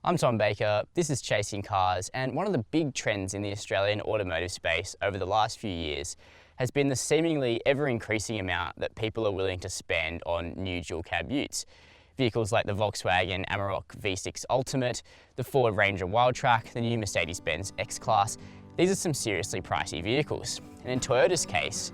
I'm Tom Baker, this is Chasing Cars, and one of the big trends in the Australian automotive space over the last few years has been the seemingly ever-increasing amount that people are willing to spend on new dual-cab utes. Vehicles like the Volkswagen Amarok V6 Ultimate, the Ford Ranger Wildtrak, the new Mercedes-Benz X-Class. These are some seriously pricey vehicles. And in Toyota's case,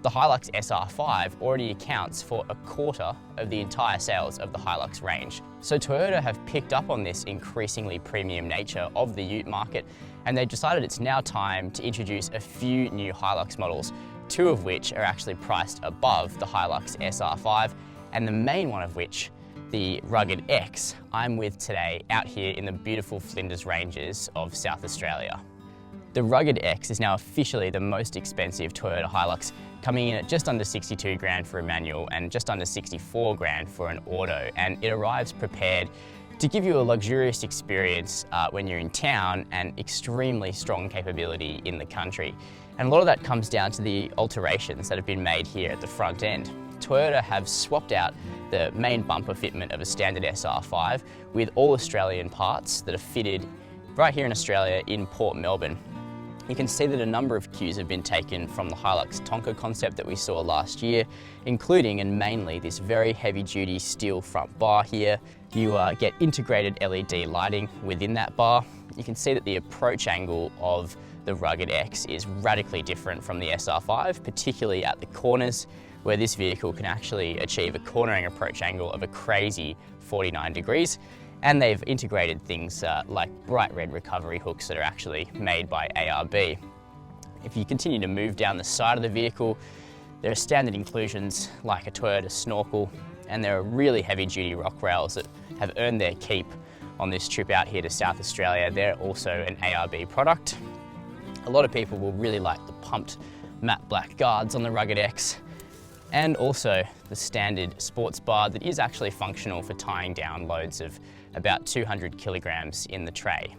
the HiLux SR5 already accounts for a quarter of the entire sales of the HiLux range. So Toyota have picked up on this increasingly premium nature of the ute market, and they've decided it's now time to introduce a few new HiLux models, two of which are actually priced above the HiLux SR5, and the main one of which, the Rugged X, I'm with today out here in the beautiful Flinders Ranges of South Australia. The Rugged X is now officially the most expensive Toyota HiLux, coming in at just under 62 grand for a manual and just under 64 grand for an auto, and it arrives prepared to give you a luxurious experience when you're in town and extremely strong capability in the country. And a lot of that comes down to the alterations that have been made here at the front end. Toyota have swapped out the main bumper fitment of a standard SR5 with all Australian parts that are fitted right here in Australia in Port Melbourne. You can see that a number of cues have been taken from the HiLux Tonka concept that we saw last year, including and mainly this very heavy-duty steel front bar here. You get integrated LED lighting within that bar. You can see that the approach angle of the Rugged X is radically different from the SR5, particularly at the corners, where this vehicle can actually achieve a cornering approach angle of a crazy 49 degrees. And they've integrated things like bright red recovery hooks that are actually made by ARB. If you continue to move down the side of the vehicle, there are standard inclusions like a Toyota snorkel, and there are really heavy duty rock rails that have earned their keep on this trip out here to South Australia. They're also an ARB product. A lot of people will really like the pumped matte black guards on the Rugged X, and also the standard sports bar that is actually functional for tying down loads of about 200 kilograms in the tray.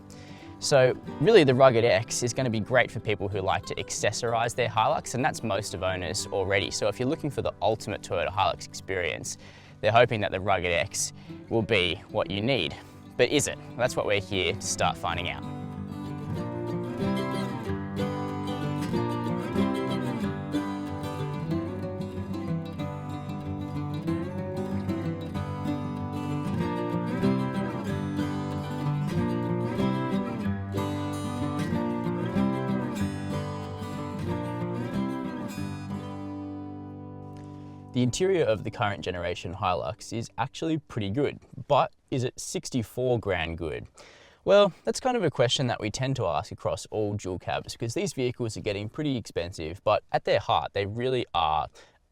So really the Rugged X is going to be great for people who like to accessorize their HiLux, and that's most of owners already. So if you're looking for the ultimate Toyota HiLux experience, they're hoping that the Rugged X will be what you need. But is it? That's what we're here to start finding out. The interior of the current generation HiLux is actually pretty good, but is it 64 grand good? Well, that's kind of a question that we tend to ask across all dual cabs, because these vehicles are getting pretty expensive, but at their heart, they really are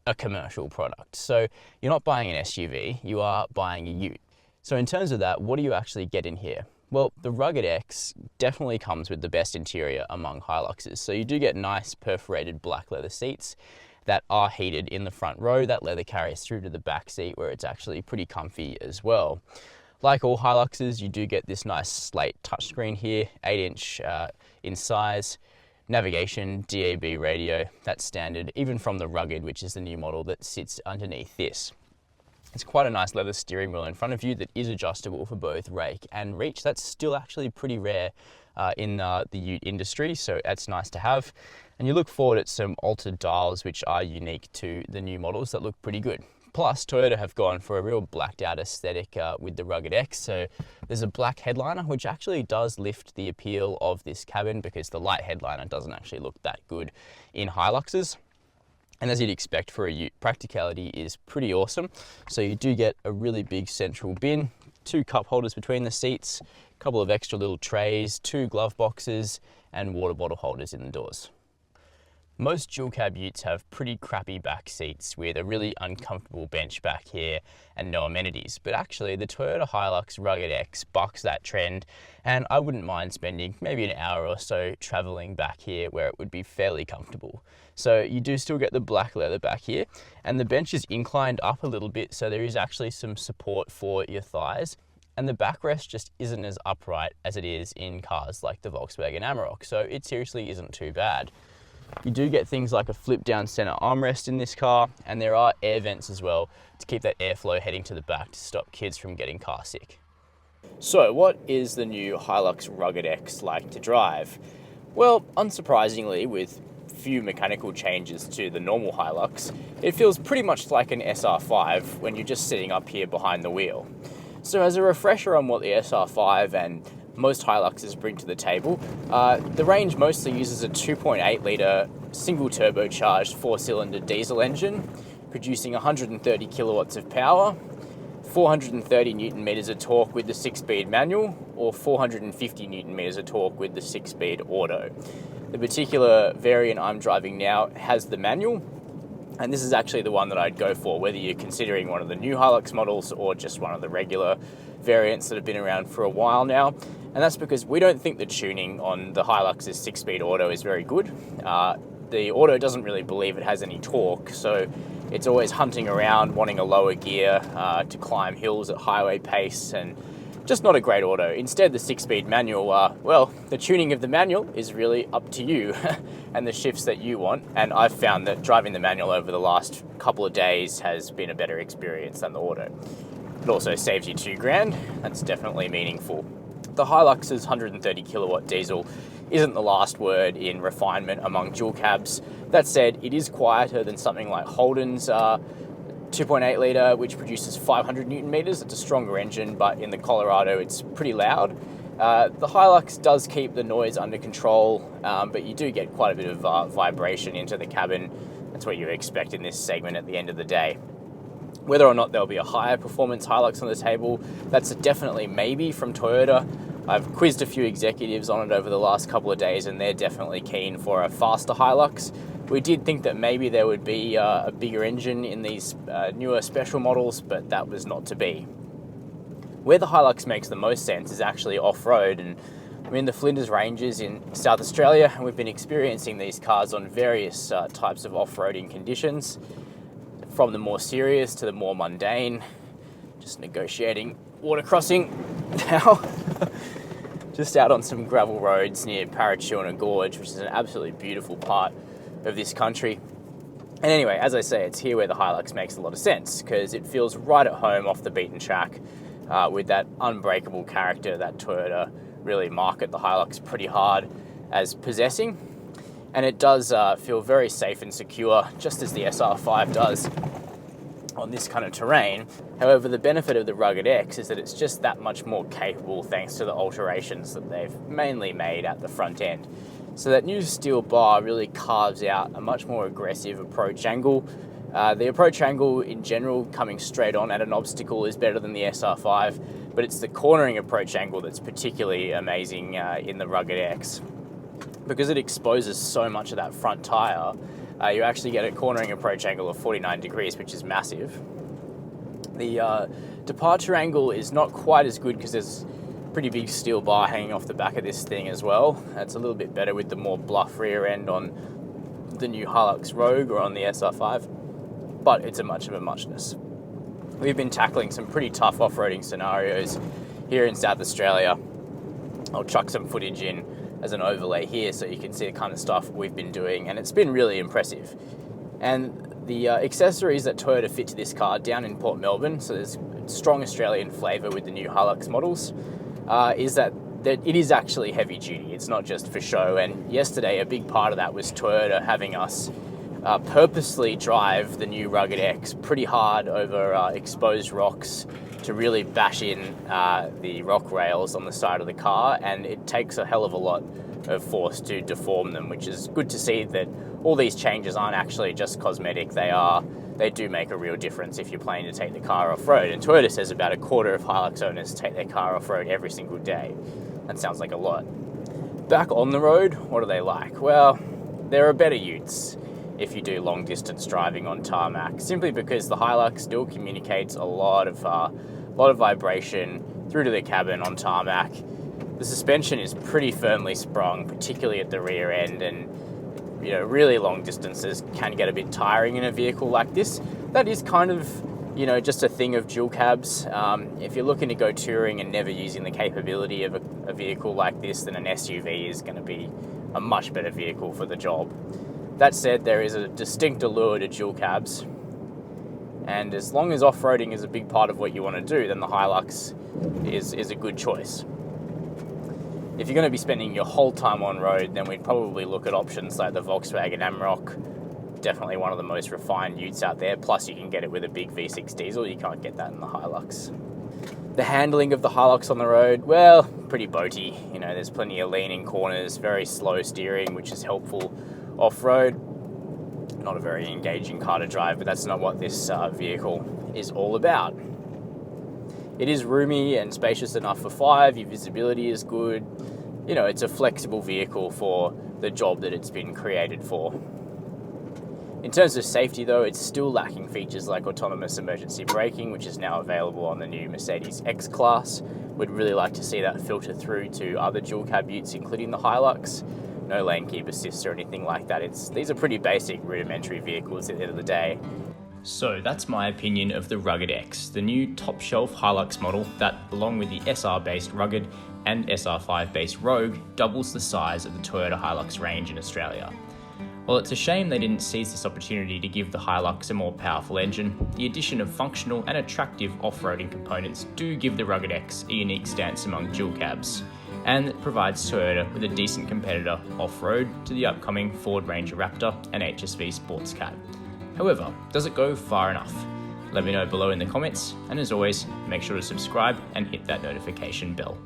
a commercial product. So you're not buying an SUV, you are buying a ute. So in terms of that, what do you actually get in here? Well, the Rugged X definitely comes with the best interior among HiLuxes. So you do get nice perforated black leather seats that are heated in the front row. That leather carries through to the back seat where it's actually pretty comfy as well. Like all HiLuxes, you do get this nice slate touchscreen here, 8-inch in size, navigation, DAB radio, that's standard, even from the Rugged, which is the new model that sits underneath this. It's quite a nice leather steering wheel in front of you that is adjustable for both rake and reach. That's still actually pretty rare in the ute industry, so that's nice to have. And you look forward at some altered dials which are unique to the new models that look pretty good. Plus, Toyota have gone for a real blacked out aesthetic with the Rugged X. So there's a black headliner, which actually does lift the appeal of this cabin because the light headliner doesn't actually look that good in HiLuxes. And as you'd expect for a ute, practicality is pretty awesome. So you do get a really big central bin, 2 cup holders between the seats, a couple of extra little trays, 2 glove boxes, and water bottle holders in the doors. Most dual cab utes have pretty crappy back seats with a really uncomfortable bench back here and no amenities, but actually the Toyota HiLux Rugged X bucks that trend, and I wouldn't mind spending maybe an hour or so traveling back here where it would be fairly comfortable. So you do still get the black leather back here, and the bench is inclined up a little bit, so there is actually some support for your thighs, and the backrest just isn't as upright as it is in cars like the Volkswagen Amarok, so it seriously isn't too bad. You do get things like a flip down center armrest in this car, and there are air vents as well to keep that airflow heading to the back to stop kids from getting car sick. So what is the new HiLux Rugged X like to drive? Well, unsurprisingly, with few mechanical changes to the normal HiLux, it feels pretty much like an SR5 when you're just sitting up here behind the wheel. So as a refresher on what the SR5 and most HiLuxes bring to the table, the range mostly uses a 2.8 litre single turbocharged 4-cylinder diesel engine, producing 130 kilowatts of power, 430 newton meters of torque with the 6-speed manual, or 450 newton meters of torque with the 6-speed auto. The particular variant I'm driving now has the manual, and this is actually the one that I'd go for, whether you're considering one of the new HiLux models or just one of the regular variants that have been around for a while now. And that's because we don't think the tuning on the HiLux's 6-speed auto is very good. The auto doesn't really believe it has any torque, so it's always hunting around, wanting a lower gear to climb hills at highway pace, and just not a great auto. Instead, the 6-speed manual, well, the tuning of the manual is really up to you and the shifts that you want. And I've found that driving the manual over the last couple of days has been a better experience than the auto. It also saves you $2,000. That's definitely meaningful. The HiLux's 130 kilowatt diesel isn't the last word in refinement among dual cabs. That said, it is quieter than something like Holden's 2.8 litre, which produces 500 newton meters. It's a stronger engine, but in the Colorado, it's pretty loud. The HiLux does keep the noise under control, but you do get quite a bit of vibration into the cabin. That's what you expect in this segment at the end of the day. Whether or not there'll be a higher performance HiLux on the table, that's a definitely maybe from Toyota. I've quizzed a few executives on it over the last couple of days, and they're definitely keen for a faster HiLux. We did think that maybe there would be a bigger engine in these newer special models, but that was not to be. Where the HiLux makes the most sense is actually off-road, and I'm in the Flinders Ranges in South Australia, and we've been experiencing these cars on various types of off-roading conditions, from the more serious to the more mundane. Just negotiating water crossing now. Just out on some gravel roads near Parachuna Gorge, which is an absolutely beautiful part of this country. And anyway, as I say, it's here where the HiLux makes a lot of sense, because it feels right at home off the beaten track with that unbreakable character that Toyota really market the HiLux pretty hard as possessing. And it does feel very safe and secure, just as the SR5 does on this kind of terrain. However, the benefit of the Rugged X is that it's just that much more capable thanks to the alterations that they've mainly made at the front end. So that new steel bar really carves out a much more aggressive approach angle. The approach angle in general, coming straight on at an obstacle, is better than the SR5, but it's the cornering approach angle that's particularly amazing in the Rugged X. Because it exposes so much of that front tire, you actually get a cornering approach angle of 49 degrees, which is massive. The departure angle is not quite as good because there's a pretty big steel bar hanging off the back of this thing as well. It's a little bit better with the more bluff rear end on the new HiLux Rogue or on the SR5, but it's a much of a muchness. We've been tackling some pretty tough off-roading scenarios here in South Australia. I'll chuck some footage in as an overlay here so you can see the kind of stuff we've been doing, and it's been really impressive. And the accessories that Toyota fit to this car down in Port Melbourne, so there's strong Australian flavour with the new HiLux models, is that it is actually heavy duty. It's not just for show. And yesterday, a big part of that was Toyota having us purposely drive the new Rugged X pretty hard over exposed rocks to really bash in the rock rails on the side of the car, and it takes a hell of a lot of force to deform them, which is good to see that all these changes aren't actually just cosmetic. They do make a real difference if you're planning to take the car off-road. And Toyota says about a quarter of HiLux owners take their car off-road every single day. That sounds like a lot. Back on the road, what are they like? Well, there are better utes if you do long distance driving on tarmac, simply because the HiLux still communicates a lot of vibration through to the cabin on tarmac. The suspension is pretty firmly sprung, particularly at the rear end, and really long distances can get a bit tiring in a vehicle like this. That is kind of just a thing of dual cabs. If you're looking to go touring and never using the capability of a vehicle like this, then an SUV is going to be a much better vehicle for the job. That said, there is a distinct allure to dual cabs, And as long as off-roading is a big part of what you want to do, then the HiLux is a good choice. If you're going to be spending your whole time on road, then we'd probably look at options like the Volkswagen Amarok. Definitely one of the most refined utes out there. Plus you can get it with a big V6 diesel. You can't get that in the HiLux. The handling of the HiLux on the road, well, pretty boaty. You know, there's plenty of leaning corners, very slow steering, which is helpful off-road. Not a very engaging car to drive, but that's not what this vehicle is all about. It is roomy and spacious enough for 5. Your visibility is good. You know, it's a flexible vehicle for the job that it's been created for. In terms of safety though, it's still lacking features like autonomous emergency braking, which is now available on the new Mercedes X-Class. We'd really like to see that filter through to other dual cab utes, including the HiLux. No lane keep assist or anything like that. These are pretty basic rudimentary vehicles at the end of the day. So that's my opinion of the Rugged X, the new top shelf HiLux model that, along with the SR-based Rugged and SR5-based Rogue, doubles the size of the Toyota HiLux range in Australia. While it's a shame they didn't seize this opportunity to give the HiLux a more powerful engine, the addition of functional and attractive off-roading components do give the Rugged X a unique stance among dual cabs, and it provides Toyota with a decent competitor off-road to the upcoming Ford Ranger Raptor and HSV SportsCat. However, does it go far enough? Let me know below in the comments, and as always, make sure to subscribe and hit that notification bell.